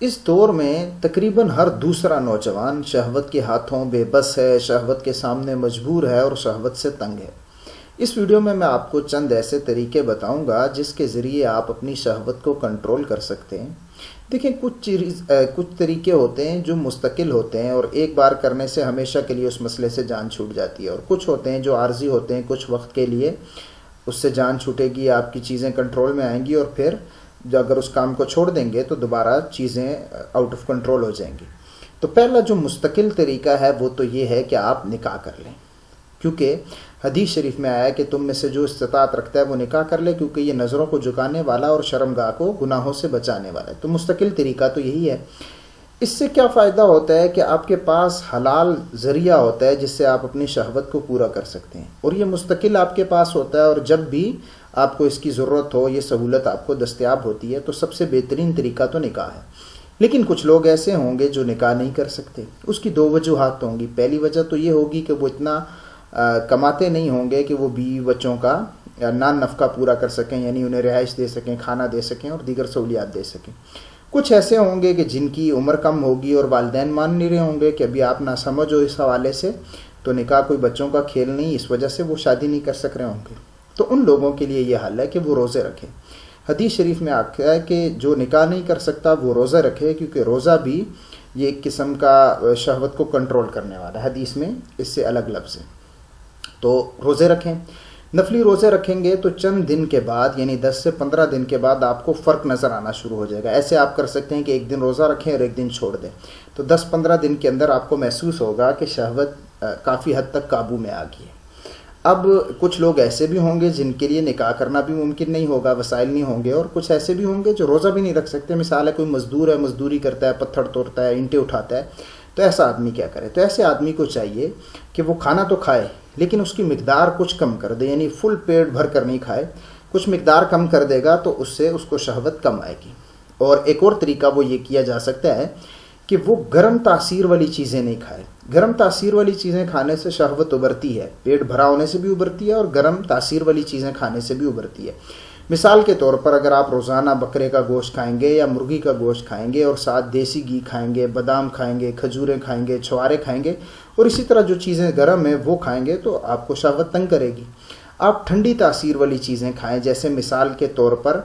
اس دور میں تقریباً ہر دوسرا نوجوان شہوت کے ہاتھوں بے بس ہے، شہوت کے سامنے مجبور ہے اور شہوت سے تنگ ہے۔ اس ویڈیو میں آپ کو چند ایسے طریقے بتاؤں گا جس کے ذریعے آپ اپنی شہوت کو کنٹرول کر سکتے ہیں۔ دیکھیں، کچھ طریقے ہوتے ہیں جو مستقل ہوتے ہیں اور ایک بار کرنے سے ہمیشہ کے لیے اس مسئلے سے جان چھوٹ جاتی ہے، اور کچھ ہوتے ہیں جو عارضی ہوتے ہیں، کچھ وقت کے لیے اس سے جان چھوٹے گی، آپ کی چیزیں کنٹرول میں آئیں گی، اور پھر اگر اس کام کو چھوڑ دیں گے تو دوبارہ چیزیں آؤٹ آف کنٹرول ہو جائیں گی۔ تو پہلا جو مستقل طریقہ ہے وہ تو یہ ہے کہ آپ نکاح کر لیں، کیونکہ حدیث شریف میں آیا ہے کہ تم میں سے جو استطاعت رکھتا ہے وہ نکاح کر لے، کیونکہ یہ نظروں کو جھکانے والا اور شرمگاہ کو گناہوں سے بچانے والا ہے۔ تو مستقل طریقہ تو یہی ہے۔ اس سے کیا فائدہ ہوتا ہے کہ آپ کے پاس حلال ذریعہ ہوتا ہے جس سے آپ اپنی شہوت کو پورا کر سکتے ہیں، اور یہ مستقل آپ کے پاس ہوتا ہے، اور جب بھی آپ کو اس کی ضرورت ہو یہ سہولت آپ کو دستیاب ہوتی ہے۔ تو سب سے بہترین طریقہ تو نکاح ہے۔ لیکن کچھ لوگ ایسے ہوں گے جو نکاح نہیں کر سکتے۔ اس کی دو وجوہات ہوں گی۔ پہلی وجہ تو یہ ہوگی کہ وہ اتنا کماتے نہیں ہوں گے کہ وہ بیوی بچوں کا نان نفقہ پورا کر سکیں، یعنی انہیں رہائش دے سکیں، کھانا دے سکیں اور دیگر سہولیات دے سکیں۔ کچھ ایسے ہوں گے کہ جن کی عمر کم ہوگی اور والدین مان نہیں رہے ہوں گے کہ ابھی آپ نہ سمجھ ہو اس حوالے سے، تو نکاح کوئی بچوں کا کھیل نہیں، اس وجہ سے وہ شادی نہیں کر سک رہے ہوں گے۔ تو ان لوگوں کے لیے یہ حل ہے کہ وہ روزے رکھیں۔ حدیث شریف میں آتا ہے کہ جو نکاح نہیں کر سکتا وہ روزہ رکھے، کیونکہ روزہ بھی یہ ایک قسم کا شہوت کو کنٹرول کرنے والا ہے۔ حدیث میں اس سے الگ لفظ ہے۔ تو روزے رکھیں۔ نفلی روزے رکھیں گے تو چند دن کے بعد، یعنی 10 سے 15 دن کے بعد آپ کو فرق نظر آنا شروع ہو جائے گا۔ ایسے آپ کر سکتے ہیں کہ ایک دن روزہ رکھیں اور ایک دن چھوڑ دیں، تو 10-15 دن کے اندر آپ کو محسوس ہوگا کہ شہوت کافی حد تک قابو میں آ گئی ہے۔ اب کچھ لوگ ایسے بھی ہوں گے جن کے لیے نکاح کرنا بھی ممکن نہیں ہوگا، وسائل نہیں ہوں گے، اور کچھ ایسے بھی ہوں گے جو روزہ بھی نہیں رکھ سکتے۔ مثال ہے، کوئی مزدور ہے، مزدوری کرتا ہے، پتھر توڑتا ہے، اینٹیں اٹھاتا ہے، تو ایسا آدمی کیا کرے؟ تو ایسے آدمی کو چاہیے کہ وہ کھانا تو کھائے لیکن اس کی مقدار کچھ کم کر دے، یعنی فل پیٹ بھر کر نہیں کھائے، کچھ مقدار کم کر دے گا تو اس سے اس کو شہوت کم آئے گی۔ اور ایک اور طریقہ وہ یہ کیا جا سکتا ہے کہ وہ گرم تاثیر والی چیزیں نہیں کھائے۔ گرم تاثیر والی چیزیں کھانے سے شہوت ابھرتی ہے، پیٹ بھرا ہونے سے بھی ابھرتی ہے، اور گرم تاثیر والی چیزیں کھانے سے بھی ابھرتی ہے۔ مثال کے طور پر اگر آپ روزانہ بکرے کا گوشت کھائیں گے یا مرغی کا گوشت کھائیں گے اور ساتھ دیسی گھی کھائیں گے، بادام کھائیں گے، کھجوریں کھائیں گے، چھوارے کھائیں گے، اور اسی طرح جو چیزیں گرم ہیں وہ کھائیں گے، تو آپ کو شہوت تنگ کرے گی۔ آپ ٹھنڈی تاثیر والی چیزیں کھائیں، جیسے مثال کے طور پر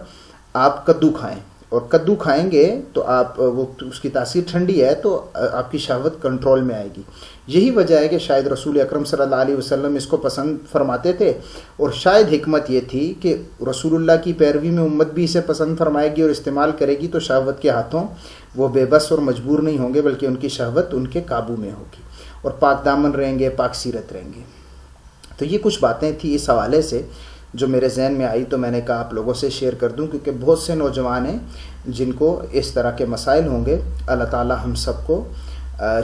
آپ کدو کھائیں، اور کدو کھائیں گے تو آپ اس کی تاثیر ٹھنڈی ہے تو آپ کی شہوت کنٹرول میں آئے گی۔ یہی وجہ ہے کہ شاید رسول اکرم صلی اللہ علیہ وسلم اس کو پسند فرماتے تھے، اور شاید حکمت یہ تھی کہ رسول اللہ کی پیروی میں امت بھی اسے پسند فرمائے گی اور استعمال کرے گی، تو شہوت کے ہاتھوں وہ بے بس اور مجبور نہیں ہوں گے، بلکہ ان کی شہوت ان کے قابو میں ہوگی اور پاک دامن رہیں گے، پاک سیرت رہیں گے۔ تو یہ کچھ باتیں تھیں اس حوالے سے جو میرے ذہن میں آئی، تو میں نے کہا آپ لوگوں سے شیئر کر دوں، کیونکہ بہت سے نوجوان ہیں جن کو اس طرح کے مسائل ہوں گے۔ اللہ تعالی ہم سب کو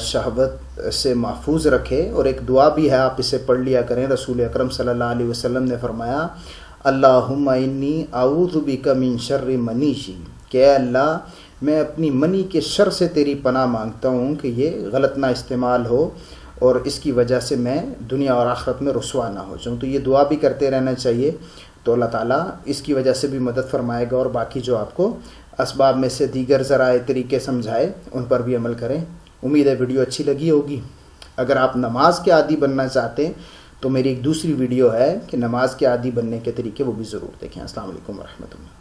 شہوت سے محفوظ رکھے۔ اور ایک دعا بھی ہے، آپ اسے پڑھ لیا کریں۔ رسول اکرم صلی اللہ علیہ وسلم نے فرمایا، اللہم انی اعوذ بک من شر منیشی، کہ اے اللہ میں اپنی منی کے شر سے تیری پناہ مانگتا ہوں کہ یہ غلط نہ استعمال ہو اور اس کی وجہ سے میں دنیا اور آخرت میں رسوا نہ ہو جاؤں۔ تو یہ دعا بھی کرتے رہنا چاہیے، تو اللہ تعالیٰ اس کی وجہ سے بھی مدد فرمائے گا، اور باقی جو آپ کو اسباب میں سے دیگر ذرائع طریقے سمجھائے ان پر بھی عمل کریں۔ امید ہے ویڈیو اچھی لگی ہوگی۔ اگر آپ نماز کے عادی بننا چاہتے ہیں تو میری ایک دوسری ویڈیو ہے کہ نماز کے عادی بننے کے طریقے، وہ بھی ضرور دیکھیں۔ السلام علیکم ورحمۃ اللہ۔